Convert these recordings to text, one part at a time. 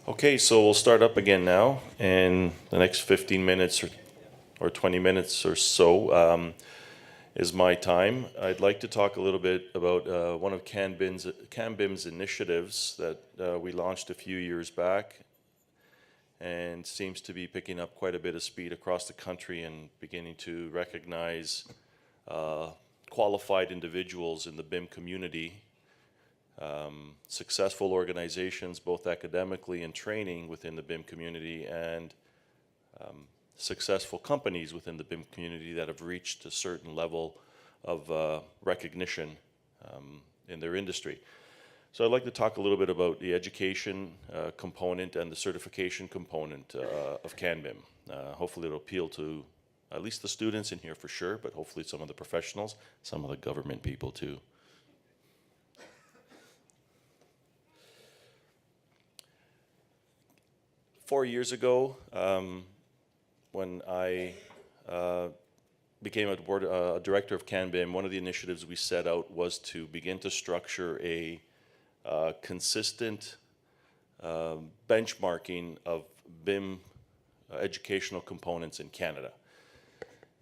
Okay, so we'll start up again now, and the next 15 minutes or 20 minutes or so is my time. I'd like to talk a little bit about one of CanBIM's initiatives that we launched a few years back and seems to be picking up quite a bit of speed across the country and beginning to recognize qualified individuals in the BIM community, successful organizations, both academically and training within the BIM community, and successful companies within the BIM community that have reached a certain level of recognition in their industry. So I'd like to talk a little bit about the education component and the certification component of CanBIM. Hopefully it'll appeal to at least the students in here for sure, but hopefully some of the professionals, some of the government people too. Four years ago, when I became a director of CanBIM, one of the initiatives we set out was to begin to structure a consistent benchmarking of BIM educational components in Canada.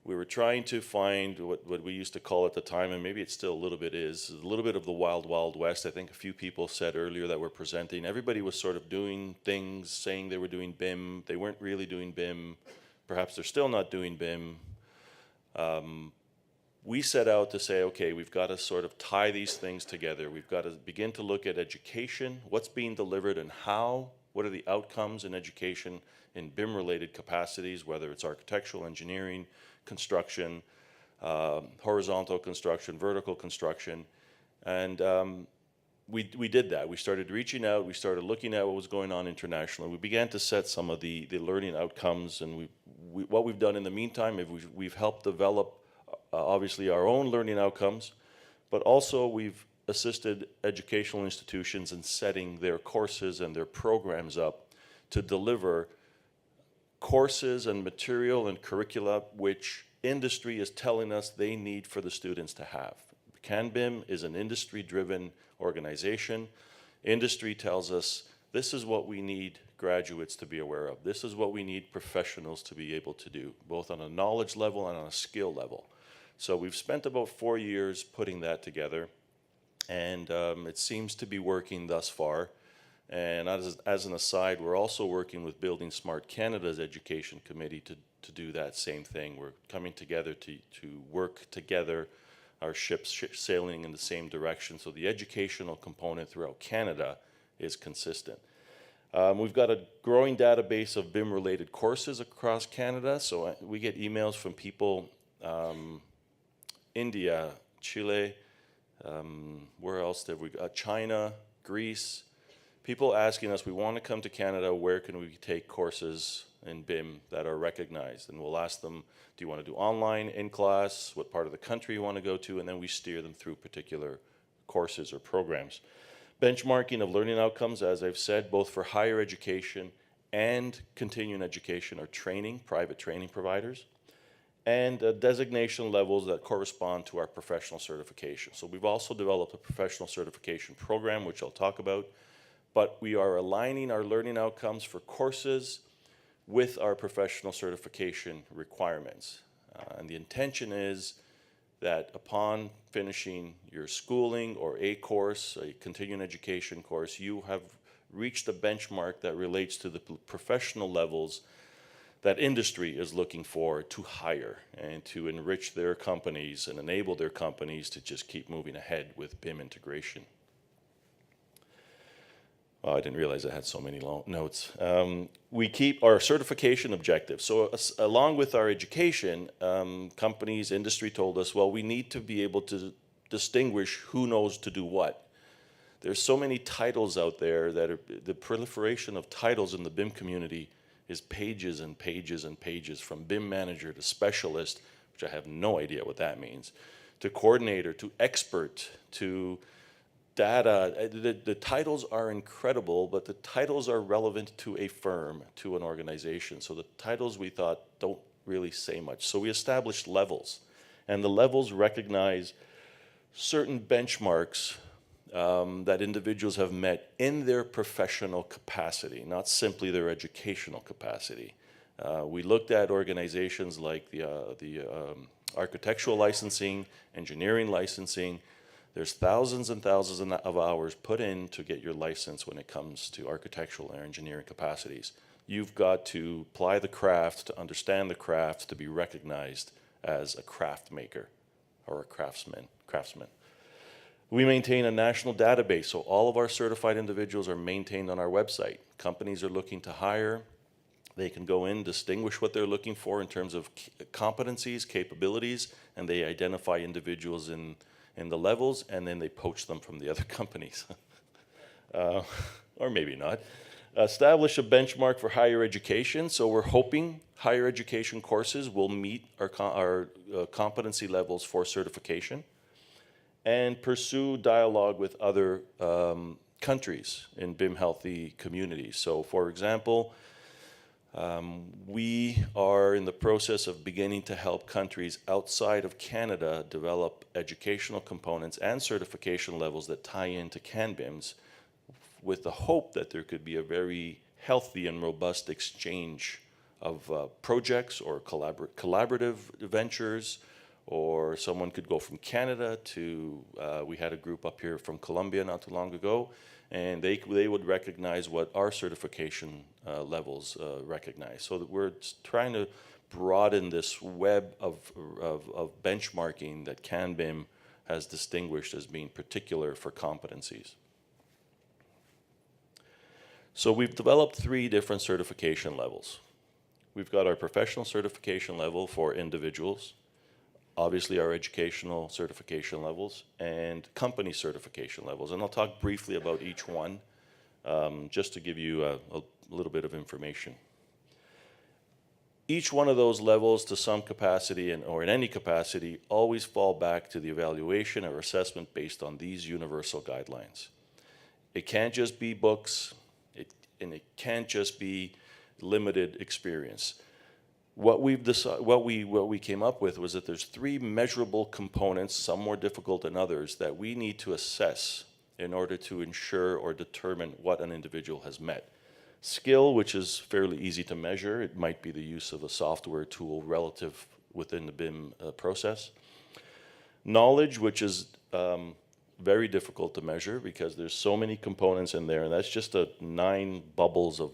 We were trying to find what we used to call at the time, and maybe it still a little bit is, a little bit of the wild, wild west. I think a few people said earlier that were presenting. Everybody was sort of doing things, saying they were doing BIM. They weren't really doing BIM. Perhaps they're still not doing BIM. We set out to say, okay, we've got to sort of tie these things together. We've got to begin to look at education, what's being delivered and how, what are the outcomes in education in BIM-related capacities, whether it's architectural, engineering, construction, horizontal construction, vertical construction. And we did that. We started reaching out, we started looking at what was going on internationally. We began to set some of the learning outcomes, and what we've done in the meantime is we've helped develop obviously our own learning outcomes, but also we've assisted educational institutions in setting their courses and their programs up to deliver courses and material and curricula which industry is telling us they need for the students to have. CanBIM is an industry-driven organization. Industry tells us this is what we need graduates to be aware of. This is what we need professionals to be able to do, both on a knowledge level and on a skill level. So we've spent about 4 years putting that together, and it seems to be working thus far. And as an aside, we're also working with Building Smart Canada's Education Committee to do that same thing. We're coming together to work together, our ships sailing in the same direction, so the educational component throughout Canada is consistent. We've got a growing database of BIM-related courses across Canada, so we get emails from people, India, Chile, where else have we got? China, Greece. People asking us, we want to come to Canada, where can we take courses in BIM that are recognized? And we'll ask them, do you want to do online, in class, what part of the country you want to go to, and then we steer them through particular courses or programs. Benchmarking of learning outcomes, as I've said, both for higher education and continuing education or training, private training providers, and designation levels that correspond to our professional certification. So we've also developed a professional certification program, which I'll talk about, but we are aligning our learning outcomes for courses with our professional certification requirements. And the intention is that upon finishing your schooling or a course, a continuing education course, you have reached a benchmark that relates to the professional levels that industry is looking for to hire and to enrich their companies and enable their companies to just keep moving ahead with BIM integration. Oh, I didn't realize I had so many long notes. We keep our certification objectives. So along with our education, companies, industry told us, well, we need to be able to distinguish who knows to do what. There's so many titles out there that the proliferation of titles in the BIM community is pages and pages and pages, from BIM manager to specialist, which I have no idea what that means, to coordinator, to expert, to data. The titles are incredible, but the titles are relevant to a firm, to an organization. So the titles, we thought, don't really say much. So we established levels, and the levels recognize certain benchmarks that individuals have met in their professional capacity, not simply their educational capacity. We looked at organizations like the architectural licensing, engineering licensing. There's thousands and thousands of hours put in to get your license when it comes to architectural and engineering capacities. You've got to apply the craft, to understand the craft, to be recognized as a craft maker or a craftsman. We maintain a national database, so all of our certified individuals are maintained on our website. Companies are looking to hire. They can go in, distinguish what they're looking for in terms of competencies, capabilities, and they identify individuals in the levels, and then they poach them from the other companies. Or maybe not. Establish a benchmark for higher education, so we're hoping higher education courses will meet our competency levels for certification. And pursue dialogue with other countries in BIM healthy communities. So for example, we are in the process of beginning to help countries outside of Canada develop educational components and certification levels that tie into CanBIMs, with the hope that there could be a very healthy and robust exchange of projects or collaborative ventures, or someone could go from Canada to, we had a group up here from Colombia not too long ago, and they would recognize what our certification levels recognize. So that we're trying to broaden this web of benchmarking that CanBIM has distinguished as being particular for competencies. So we've developed 3 different certification levels. We've got our professional certification level for individuals, obviously our educational certification levels, and company certification levels. And I'll talk briefly about each one, just to give you a little bit of information. Each one of those levels, to some capacity or in any capacity, always fall back to the evaluation or assessment based on these universal guidelines. It can't just be books, and it can't just be limited experience. What we came up with was that there's 3 measurable components, some more difficult than others, that we need to assess in order to ensure or determine what an individual has met. Skill, which is fairly easy to measure. It might be the use of a software tool relative within the BIM process. Knowledge, which is very difficult to measure because there's so many components in there, and that's just 9 bubbles of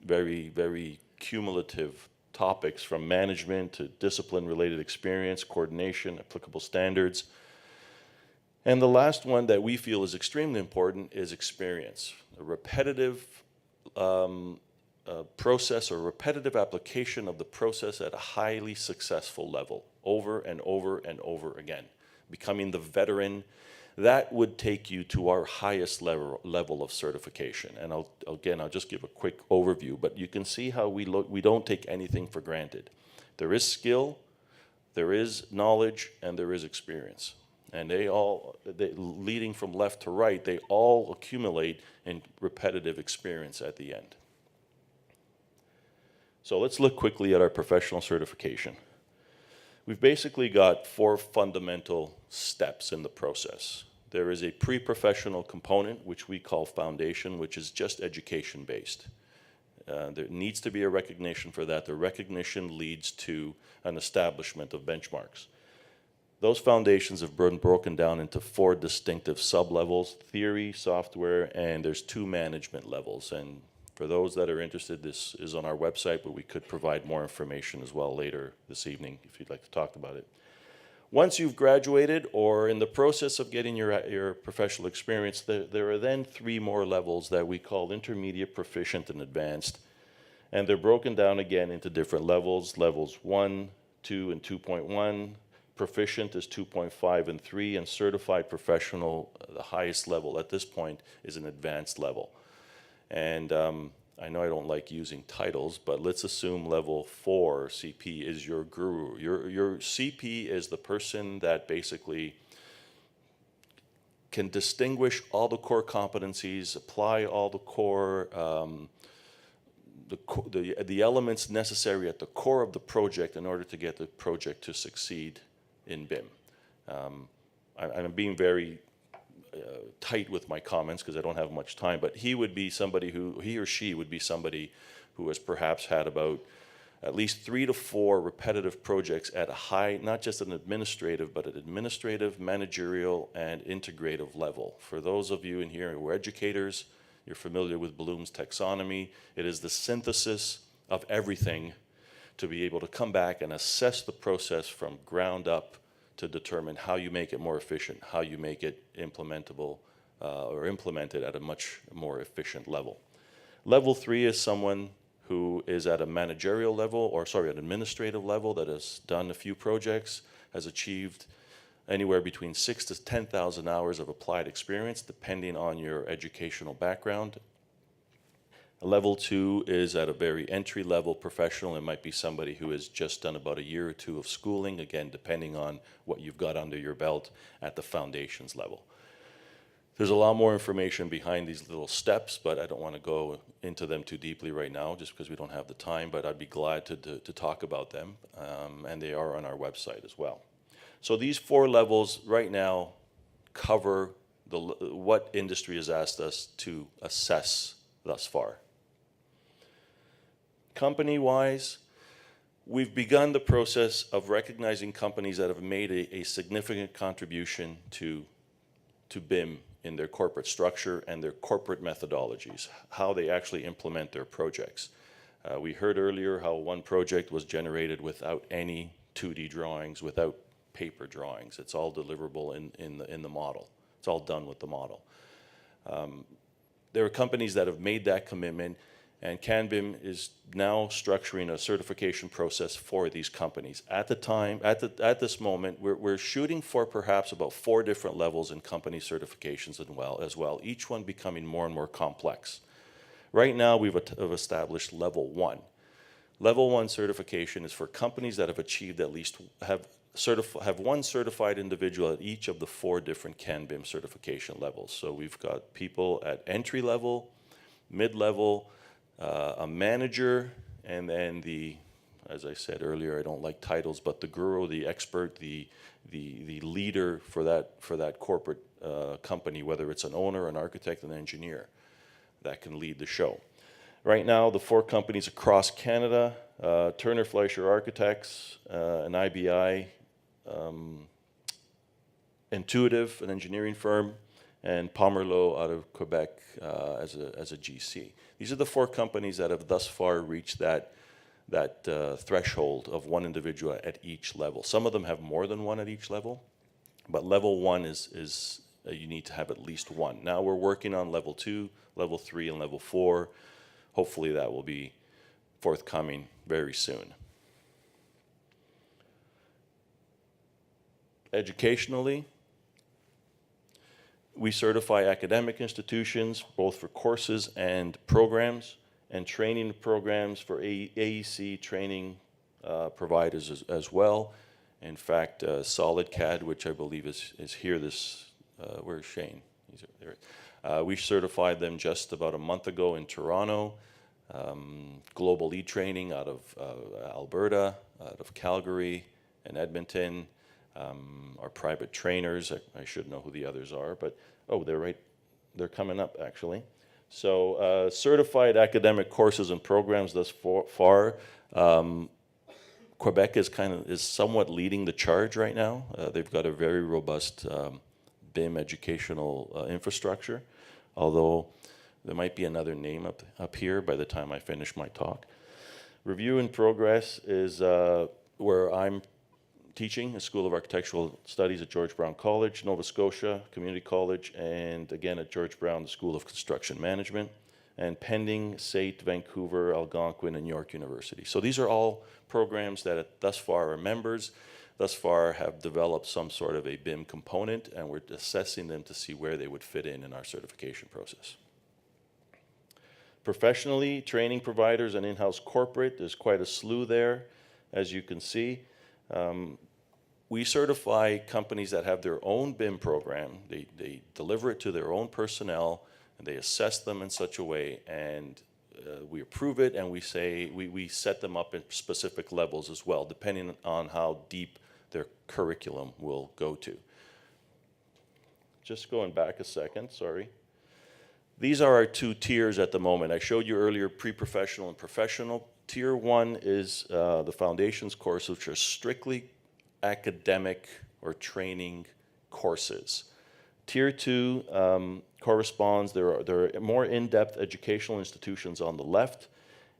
very, very cumulative topics, from management to discipline-related experience, coordination, applicable standards. And the last one that we feel is extremely important is experience. A repetitive process or repetitive application of the process at a highly successful level, over and over and over again. Becoming the veteran, that would take you to our highest level of certification. And I'll just give a quick overview, but you can see how we don't take anything for granted. There is skill, there is knowledge, and there is experience. And leading from left to right, they all accumulate in repetitive experience at the end. So let's look quickly at our professional certification. We've basically got 4 fundamental steps in the process. There is a pre-professional component, which we call foundation, which is just education-based. There needs to be a recognition for that. The recognition leads to an establishment of benchmarks. Those foundations have been broken down into 4 distinctive sub-levels: theory, software, and there's 2 management levels. And for those that are interested, this is on our website, but we could provide more information as well later this evening if you'd like to talk about it. Once you've graduated or in the process of getting your professional experience, there are then 3 more levels that we call intermediate, proficient, and advanced. And they're broken down again into different levels: levels 1, 2, and 2.1. Proficient is 2.5 and 3, and certified professional, the highest level at this point, is an advanced level. And I know I don't like using titles, but let's assume level 4 CP is your guru. Your CP is the person that basically can distinguish all the core competencies, apply all the core, the elements necessary at the core of the project in order to get the project to succeed in BIM. I'm being very tight with my comments because I don't have much time, but he would be somebody who, he or she would be somebody who has perhaps had about at least 3 to 4 repetitive projects at a high, not just an administrative, but an administrative, managerial, and integrative level. For those of you in here who are educators, you're familiar with Bloom's taxonomy. It is the synthesis of everything to be able to come back and assess the process from ground up to determine how you make it more efficient, how you make it implementable or implemented at a much more efficient level. Level 3 is someone who is at a managerial level, or sorry, an administrative level, that has done a few projects, has achieved anywhere between 6,000 to 10,000 hours of applied experience, depending on your educational background. Level 2 is at a very entry-level professional. It might be somebody who has just done about a year or two of schooling, again, depending on what you've got under your belt at the foundations level. There's a lot more information behind these little steps, but I don't want to go into them too deeply right now just because we don't have the time, but I'd be glad to talk about them, and they are on our website as well. So these 4 levels right now cover what industry has asked us to assess thus far. Company-wise, we've begun the process of recognizing companies that have made a significant contribution to BIM in their corporate structure and their corporate methodologies, how they actually implement their projects. We heard earlier how one project was generated without any 2D drawings, without paper drawings. It's all deliverable in the model. It's all done with the model. There are companies that have made that commitment, and CanBIM is now structuring a certification process for these companies. At this moment, we're shooting for perhaps about 4 different levels in company certifications as well, each one becoming more and more complex. Right now, we've established level 1. Level 1 certification is for companies that have achieved at least, have one certified individual at each of the 4 different CanBIM certification levels. So we've got people at entry level, mid-level, a manager, and then as I said earlier, I don't like titles, but the guru, the expert, the leader for that corporate company, whether it's an owner, an architect, an engineer, that can lead the show. Right now, the 4 companies across Canada, Turner Fleischer Architects, an IBI, Intuitive, an engineering firm, and Pomerleau out of Quebec as a GC. These are the 4 companies that have thus far reached that threshold of 1 individual at each level. Some of them have more than 1 at each level, but level 1 is you need to have at least 1. Now we're working on level 2, level 3, and level 4. Hopefully that will be forthcoming very soon. Educationally, we certify academic institutions, both for courses and programs, and training programs for AEC training providers as well. In fact, SolidCAD, which I believe is here, where's Shane? We certified them just about a month ago in Toronto. Global Lead Training out of Alberta, out of Calgary and Edmonton. Our private trainers, I should know who the others are, but they're coming up actually. So certified academic courses and programs thus far. Quebec is somewhat leading the charge right now. They've got a very robust BIM educational infrastructure, although there might be another name up here by the time I finish my talk. Review in progress is where I'm teaching, a School of Architectural Studies at George Brown College, Nova Scotia Community College, and again at George Brown, the School of Construction Management, and pending SAIT, Vancouver, Algonquin, and York University. So these are all programs that thus far are members, thus far have developed some sort of a BIM component, and we're assessing them to see where they would fit in our certification process. Professionally, training providers and in-house corporate, there's quite a slew there, as you can see. We certify companies that have their own BIM program. They deliver it to their own personnel, and they assess them in such a way, and we approve it, and we say we set them up at specific levels as well, depending on how deep their curriculum will go to. just going back a second, sorry. These are our two tiers at the moment. I showed you earlier pre-professional and professional. Tier 1 is the foundations course, which are strictly academic or training courses. Tier 2 corresponds, there are more in-depth educational institutions on the left,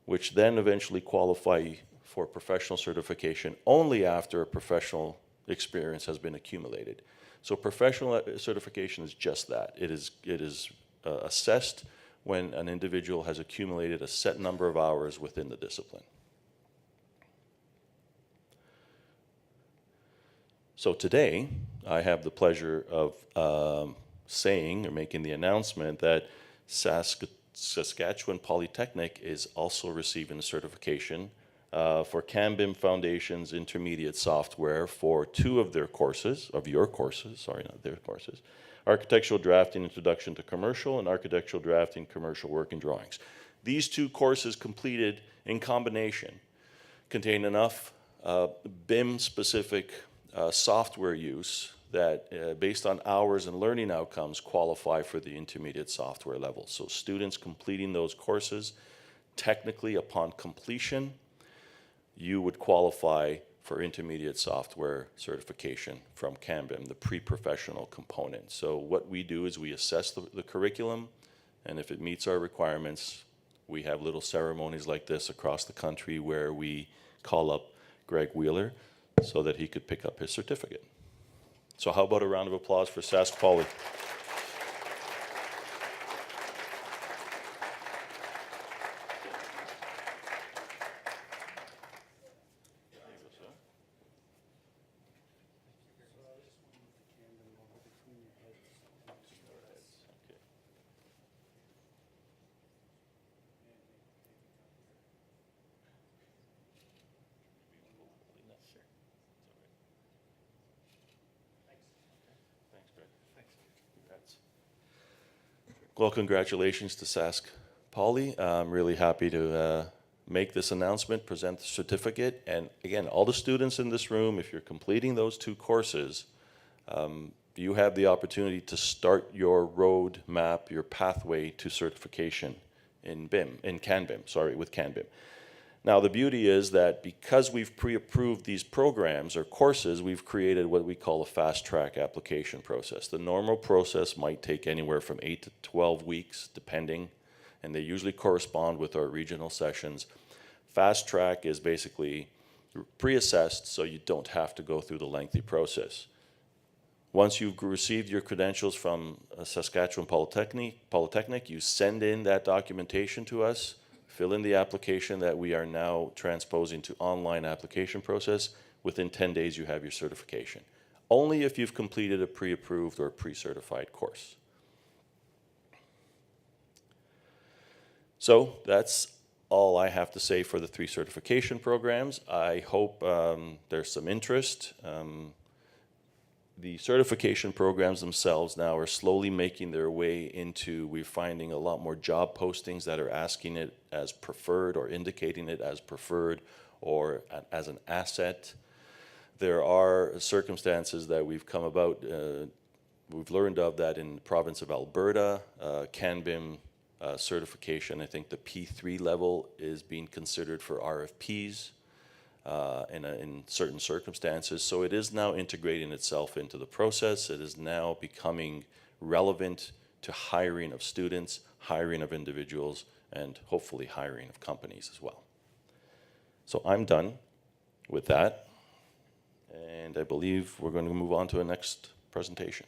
which then eventually qualify for professional certification only after a professional experience has been accumulated. So professional certification is just that. It is assessed when an individual has accumulated a set number of hours within the discipline. So today, I have the pleasure of saying or making the announcement that Saskatchewan Polytechnic is also receiving a certification for CanBIM Foundations Intermediate Software for two of their courses, Architectural Drafting Introduction to Commercial and Architectural Drafting Commercial Working Drawings. These two courses completed in combination contain enough BIM-specific software use that, based on hours and learning outcomes, qualify for the intermediate software level. So students completing those courses, technically upon completion, you would qualify for intermediate software certification from CanBIM, the pre-professional component. So what we do is we assess the curriculum, and if it meets our requirements, we have little ceremonies like this across the country where we call up Greg Wheeler so that he could pick up his certificate. So how about a round of applause for SaskPoly? Well, congratulations to SaskPoly. I'm really happy to make this announcement, present the certificate, and again, all the students in this room, if you're completing those two courses, you have the opportunity to start your road map, your pathway to certification in CanBIM, with CanBIM. Now, the beauty is that because we've pre-approved these programs or courses, we've created what we call a fast-track application process. The normal process might take anywhere from 8 to 12 weeks, depending, and they usually correspond with our regional sessions. Fast-track is basically pre-assessed, so you don't have to go through the lengthy process. Once you've received your credentials from Saskatchewan Polytechnic, you send in that documentation to us, fill in the application that we are now transposing to online application process. Within 10 days, you have your certification. Only if you've completed a pre-approved or pre-certified course. So that's all I have to say for the 3 certification programs. I hope there's some interest. The certification programs themselves now are slowly making their way into, we're finding a lot more job postings that are asking it as preferred or indicating it as preferred or as an asset. There are circumstances that we've come about, we've learned of that in the province of Alberta, CanBIM certification, I think the P3 level is being considered for RFPs. In certain circumstances. So it is now integrating itself into the process. It is now becoming relevant to hiring of students, hiring of individuals, and hopefully hiring of companies as well. So I'm done with that, and I believe we're going to move on to the next presentation.